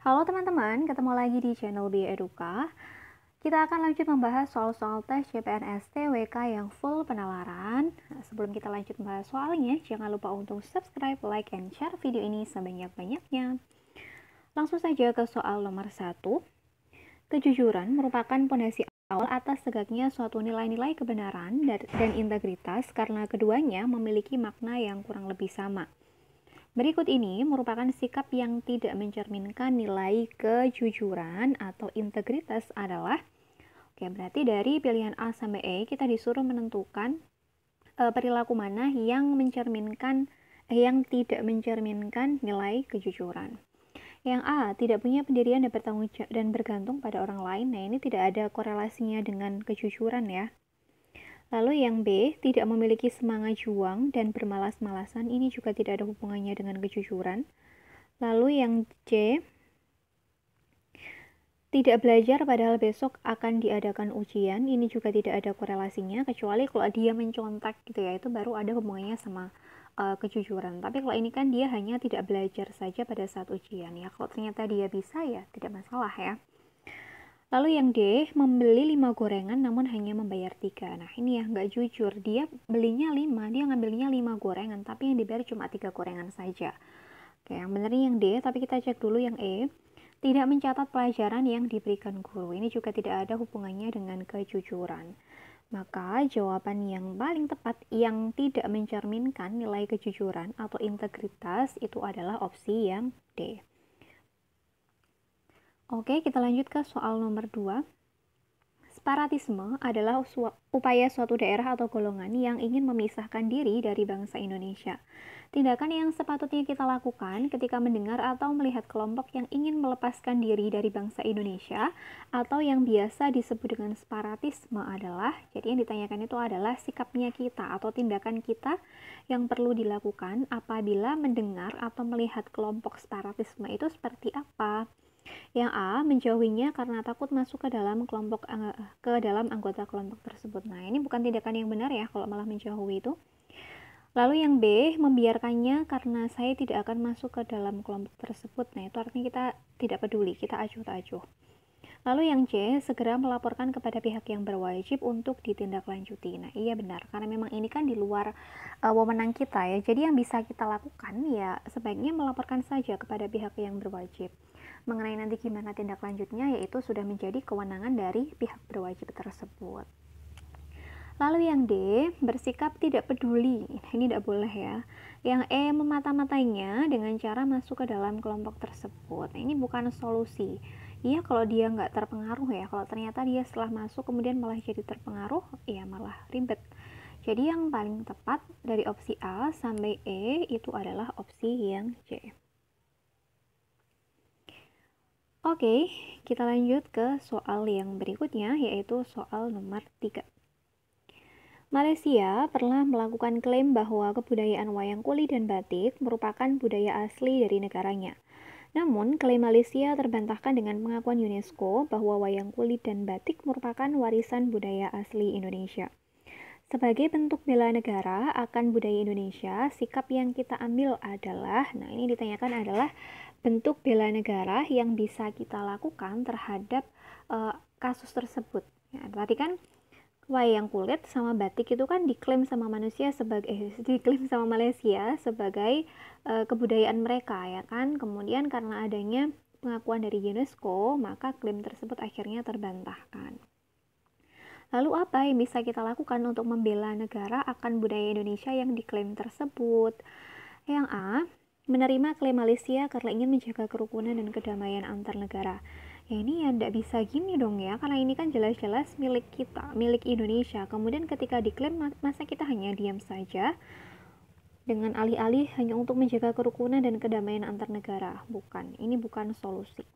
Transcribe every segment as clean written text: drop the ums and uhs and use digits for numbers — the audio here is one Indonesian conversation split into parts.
Halo teman-teman, ketemu lagi di channel Bioeduka. Kita akan lanjut membahas soal-soal tes CPNS TWK yang full penalaran. Nah, sebelum kita lanjut membahas soalnya, jangan lupa untuk subscribe, like, and share video ini sebanyak-banyaknya. Langsung saja ke soal nomor 1. Kejujuran merupakan pondasi awal atas tegaknya suatu nilai-nilai kebenaran dan integritas karena keduanya memiliki makna yang kurang lebih sama. Berikut ini merupakan sikap yang tidak mencerminkan nilai kejujuran atau integritas adalah, berarti dari pilihan A sampai E kita disuruh menentukan perilaku mana yang tidak mencerminkan nilai kejujuran. Yang A, tidak punya pendirian dan bertanggung jawab dan bergantung pada orang lain. Nah, ini tidak ada korelasinya dengan kejujuran ya. Lalu yang B, tidak memiliki semangat juang dan bermalas-malasan, ini juga tidak ada hubungannya dengan kejujuran. Lalu yang C, tidak belajar padahal besok akan diadakan ujian, ini juga tidak ada korelasinya, kecuali kalau dia mencontek gitu ya, itu baru ada hubungannya sama kejujuran. Tapi kalau ini kan dia hanya tidak belajar saja pada saat ujian ya, kalau ternyata dia bisa ya tidak masalah ya. Lalu yang D, membeli 5 gorengan namun hanya membayar 3. Nah ini ya nggak jujur, dia belinya 5, dia ngambilnya 5 gorengan, tapi yang dibayar cuma 3 gorengan saja. Oke, yang benernya yang D, tapi kita cek dulu yang E. Tidak mencatat pelajaran yang diberikan guru. Ini juga tidak ada hubungannya dengan kejujuran. Maka jawaban yang paling tepat yang tidak mencerminkan nilai kejujuran atau integritas itu adalah opsi yang D. Oke, kita lanjut ke soal nomor 2. Separatisme adalah upaya suatu daerah atau golongan yang ingin memisahkan diri dari bangsa Indonesia. Tindakan yang sepatutnya kita lakukan ketika mendengar atau melihat kelompok yang ingin melepaskan diri dari bangsa Indonesia atau yang biasa disebut dengan separatisme adalah, jadi yang ditanyakan itu adalah sikapnya kita atau tindakan kita yang perlu dilakukan apabila mendengar atau melihat kelompok separatisme itu seperti apa. Yang A, menjauhinya karena takut masuk ke dalam anggota kelompok tersebut. Nah, ini bukan tindakan yang benar ya kalau malah menjauhi itu. Lalu yang B, membiarkannya karena saya tidak akan masuk ke dalam kelompok tersebut. Nah, itu artinya kita tidak peduli, kita acuh tak acuh. Lalu yang C, segera melaporkan kepada pihak yang berwajib untuk ditindaklanjuti. Nah, iya benar, karena memang ini kan di luar wewenang kita ya. Jadi yang bisa kita lakukan ya sebaiknya melaporkan saja kepada pihak yang berwajib. Mengenai nanti gimana tindak lanjutnya, yaitu sudah menjadi kewenangan dari pihak berwajib tersebut. Lalu yang D, bersikap tidak peduli. Ini tidak boleh ya. Yang E, memata-matainya dengan cara masuk ke dalam kelompok tersebut. Nah, ini bukan solusi. Iya, kalau dia nggak terpengaruh ya. Kalau ternyata dia setelah masuk kemudian malah jadi terpengaruh, ya malah ribet. Jadi yang paling tepat dari opsi A sampai E itu adalah opsi yang C. Oke, kita lanjut ke soal yang berikutnya, yaitu soal nomor 3. Malaysia pernah melakukan klaim bahwa kebudayaan wayang kulit dan batik merupakan budaya asli dari negaranya. Namun, klaim Malaysia terbantahkan dengan pengakuan UNESCO bahwa wayang kulit dan batik merupakan warisan budaya asli Indonesia. Sebagai bentuk bela negara akan budaya Indonesia, sikap yang kita ambil adalah, nah ini ditanyakan adalah bentuk bela negara yang bisa kita lakukan terhadap kasus tersebut. Ya, berarti kan wayang kulit sama batik itu kan diklaim sama diklaim sama Malaysia sebagai kebudayaan mereka ya kan. Kemudian karena adanya pengakuan dari UNESCO, maka klaim tersebut akhirnya terbantahkan. Lalu apa yang bisa kita lakukan untuk membela negara akan budaya Indonesia yang diklaim tersebut? Yang A, menerima klaim Malaysia karena ingin menjaga kerukunan dan kedamaian antar negara. Ya ini ya tidak bisa gini dong ya, karena ini kan jelas-jelas milik kita, milik Indonesia. Kemudian ketika diklaim, masa kita hanya diam saja dengan alih-alih hanya untuk menjaga kerukunan dan kedamaian antar negara? Bukan, ini bukan solusi.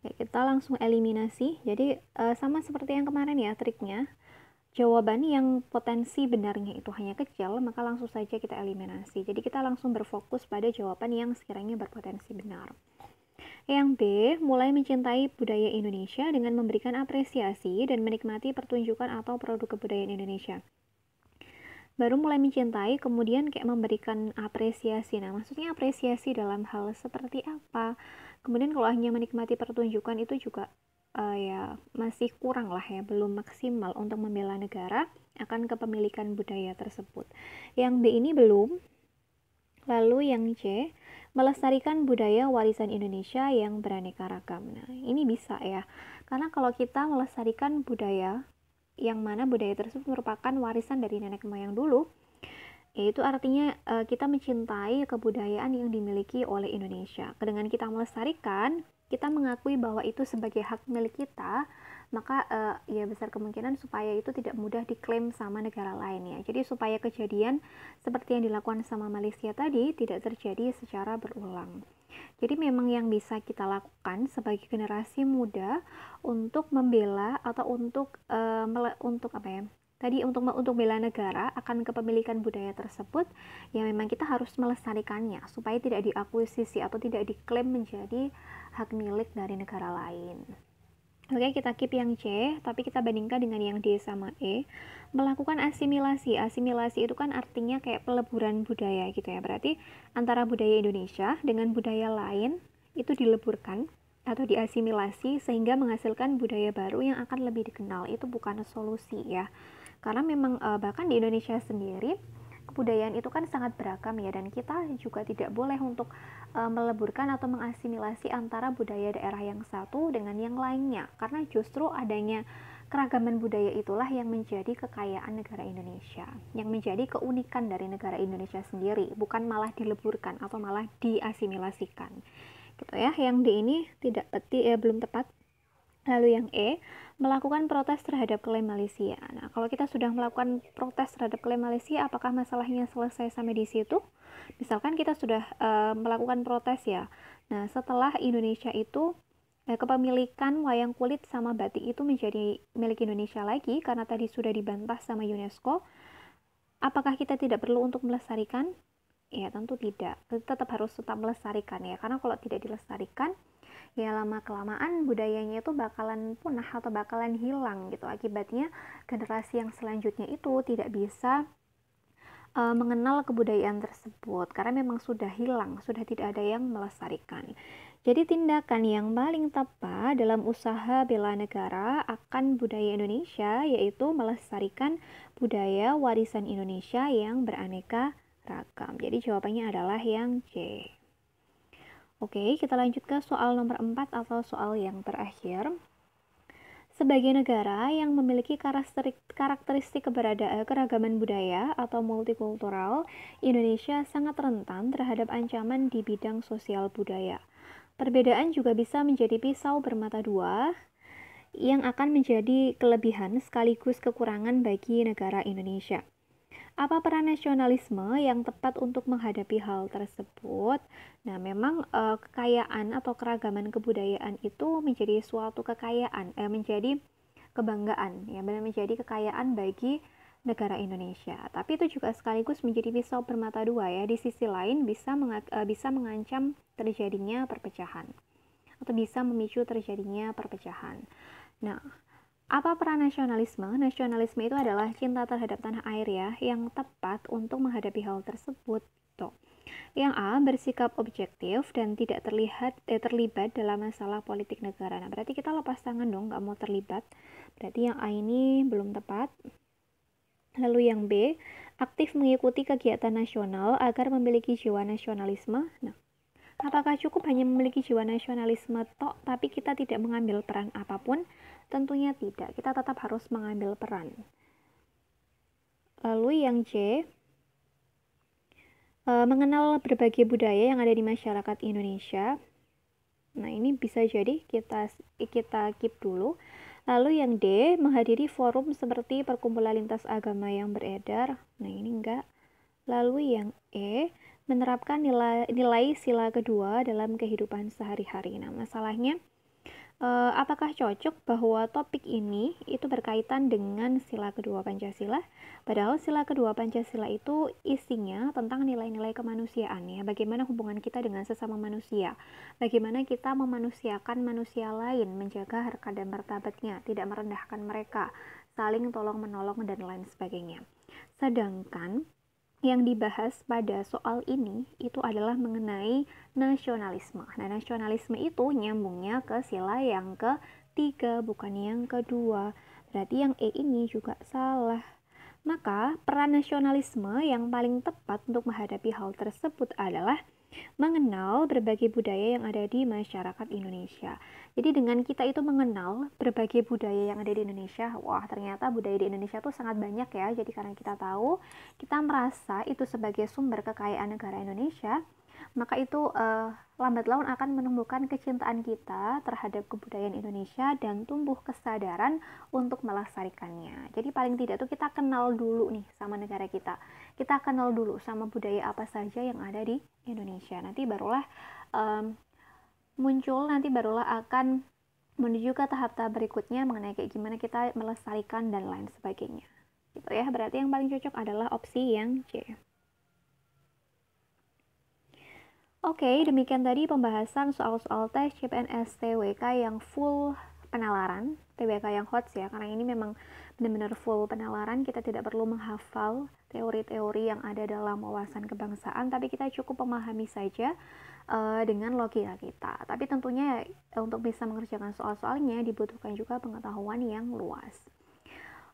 Ya, kita langsung eliminasi. Jadi sama seperti yang kemarin ya triknya. Jawaban yang potensi benarnya itu hanya kecil, maka langsung saja kita eliminasi. Jadi kita langsung berfokus pada jawaban yang sekiranya berpotensi benar. Yang B, mulai mencintai budaya Indonesia dengan memberikan apresiasi dan menikmati pertunjukan atau produk kebudayaan Indonesia. Baru mulai mencintai, kemudian kayak memberikan apresiasi. Nah, maksudnya apresiasi dalam hal seperti apa? Kemudian kalau hanya menikmati pertunjukan itu juga ya masih kurang lah ya, belum maksimal untuk membela negara akan kepemilikan budaya tersebut. Yang B ini belum. Lalu yang C, melestarikan budaya warisan Indonesia yang beraneka ragam. Nah, ini bisa ya. Karena kalau kita melestarikan budaya yang mana budaya tersebut merupakan warisan dari nenek moyang dulu, yaitu artinya kita mencintai kebudayaan yang dimiliki oleh Indonesia. Dengan kita melestarikan, kita mengakui bahwa itu sebagai hak milik kita, maka ya besar kemungkinan supaya itu tidak mudah diklaim sama negara lain ya. Jadi supaya kejadian seperti yang dilakukan sama Malaysia tadi tidak terjadi secara berulang. Jadi memang yang bisa kita lakukan sebagai generasi muda untuk membela atau untuk apa ya? Tadi untuk bela negara akan kepemilikan budaya tersebut, ya memang kita harus melestarikannya supaya tidak diakuisisi atau tidak diklaim menjadi hak milik dari negara lain. Oke, kita keep yang C, tapi kita bandingkan dengan yang D sama E. Melakukan asimilasi. Asimilasi itu kan artinya kayak peleburan budaya gitu ya. Berarti antara budaya Indonesia dengan budaya lain itu dileburkan atau diasimilasi sehingga menghasilkan budaya baru yang akan lebih dikenal. Itu bukan solusi ya. Karena memang bahkan di Indonesia sendiri kebudayaan itu kan sangat beragam ya, dan kita juga tidak boleh untuk meleburkan atau mengasimilasi antara budaya daerah yang satu dengan yang lainnya, karena justru adanya keragaman budaya itulah yang menjadi kekayaan negara Indonesia, yang menjadi keunikan dari negara Indonesia sendiri, bukan malah dileburkan atau malah diasimilasikan gitu ya. Yang D ini belum tepat. Lalu yang E, melakukan protes terhadap klaim Malaysia. Nah, kalau kita sudah melakukan protes terhadap klaim Malaysia, apakah masalahnya selesai sampai di situ? Misalkan kita sudah melakukan protes ya. Nah, setelah Indonesia itu kepemilikan wayang kulit sama batik itu menjadi milik Indonesia lagi karena tadi sudah dibantah sama UNESCO, apakah kita tidak perlu untuk melestarikan? Ya, tentu tidak. Tetap harus melestarikan ya, karena kalau tidak dilestarikan, ya lama-kelamaan budayanya itu bakalan punah atau bakalan hilang gitu. Akibatnya generasi yang selanjutnya itu tidak bisa mengenal kebudayaan tersebut karena memang sudah hilang, sudah tidak ada yang melestarikan. Jadi tindakan yang paling tepat dalam usaha bela negara akan budaya Indonesia yaitu melestarikan budaya warisan Indonesia yang beraneka ragam. Jadi jawabannya adalah yang C. Oke, kita lanjut ke soal nomor 4 atau soal yang terakhir. Sebagai negara yang memiliki karakteristik keragaman budaya atau multikultural, Indonesia sangat rentan terhadap ancaman di bidang sosial budaya. Perbedaan juga bisa menjadi pisau bermata dua yang akan menjadi kelebihan sekaligus kekurangan bagi negara Indonesia. Apa peran nasionalisme yang tepat untuk menghadapi hal tersebut? Nah, memang kekayaan atau keragaman kebudayaan itu menjadi suatu kekayaan, menjadi kebanggaan, ya, menjadi kekayaan bagi negara Indonesia. Tapi itu juga sekaligus menjadi pisau bermata dua ya. Di sisi lain bisa mengancam terjadinya perpecahan atau bisa memicu terjadinya perpecahan. Nah, apa peran nasionalisme? Nasionalisme itu adalah cinta terhadap tanah air ya, yang tepat untuk menghadapi hal tersebut. Tuh. Yang A, bersikap objektif dan tidak terlibat dalam masalah politik negara. Nah, berarti kita lepas tangan dong, nggak mau terlibat. Berarti yang A ini belum tepat. Lalu yang B, aktif mengikuti kegiatan nasional agar memiliki jiwa nasionalisme. Nah, apakah cukup hanya memiliki jiwa nasionalisme tok, tapi kita tidak mengambil peran apapun? Tentunya tidak, kita tetap harus mengambil peran. Lalu yang C, mengenal berbagai budaya yang ada di masyarakat Indonesia. Nah, ini bisa jadi kita keep dulu. Lalu yang D, menghadiri forum seperti perkumpulan lintas agama yang beredar. Nah, ini enggak. Lalu yang E, menerapkan nilai sila kedua dalam kehidupan sehari-hari. Nah, masalahnya apakah cocok bahwa topik ini itu berkaitan dengan sila kedua Pancasila? Padahal sila kedua Pancasila itu isinya tentang nilai-nilai kemanusiaan ya. Bagaimana hubungan kita dengan sesama manusia? Bagaimana kita memanusiakan manusia lain, menjaga harkat dan martabatnya, tidak merendahkan mereka, saling tolong menolong dan lain sebagainya. Sedangkan yang dibahas pada soal ini itu adalah mengenai nasionalisme. Nah, nasionalisme itu nyambungnya ke sila yang ketiga, bukan yang kedua. Berarti yang E ini juga salah. Maka, peran nasionalisme yang paling tepat untuk menghadapi hal tersebut adalah mengenal berbagai budaya yang ada di masyarakat Indonesia. Jadi dengan kita itu mengenal berbagai budaya yang ada di Indonesia, wah ternyata budaya di Indonesia tuh sangat banyak ya. Jadi karena kita tahu, kita merasa itu sebagai sumber kekayaan negara Indonesia, maka itu lambat laun akan menumbuhkan kecintaan kita terhadap kebudayaan Indonesia dan tumbuh kesadaran untuk melestarikannya. Jadi paling tidak tuh kita kenal dulu nih sama negara kita. Kita kenal dulu sama budaya apa saja yang ada di Indonesia. Nanti barulah barulah akan menuju ke tahap-tahap berikutnya mengenai kayak gimana kita melestarikan dan lain sebagainya. Gitu ya, berarti yang paling cocok adalah opsi yang C. Oke, demikian tadi pembahasan soal-soal tes CPNS TWK yang full penalaran, TWK yang hot ya, karena ini memang benar-benar full penalaran, kita tidak perlu menghafal teori-teori yang ada dalam wawasan kebangsaan, tapi kita cukup memahami saja dengan logika kita. Tapi tentunya untuk bisa mengerjakan soal-soalnya dibutuhkan juga pengetahuan yang luas.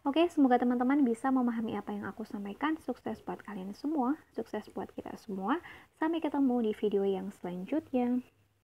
Oke, semoga teman-teman bisa memahami apa yang aku sampaikan. Sukses buat kalian semua, sukses buat kita semua. Sampai ketemu di video yang selanjutnya.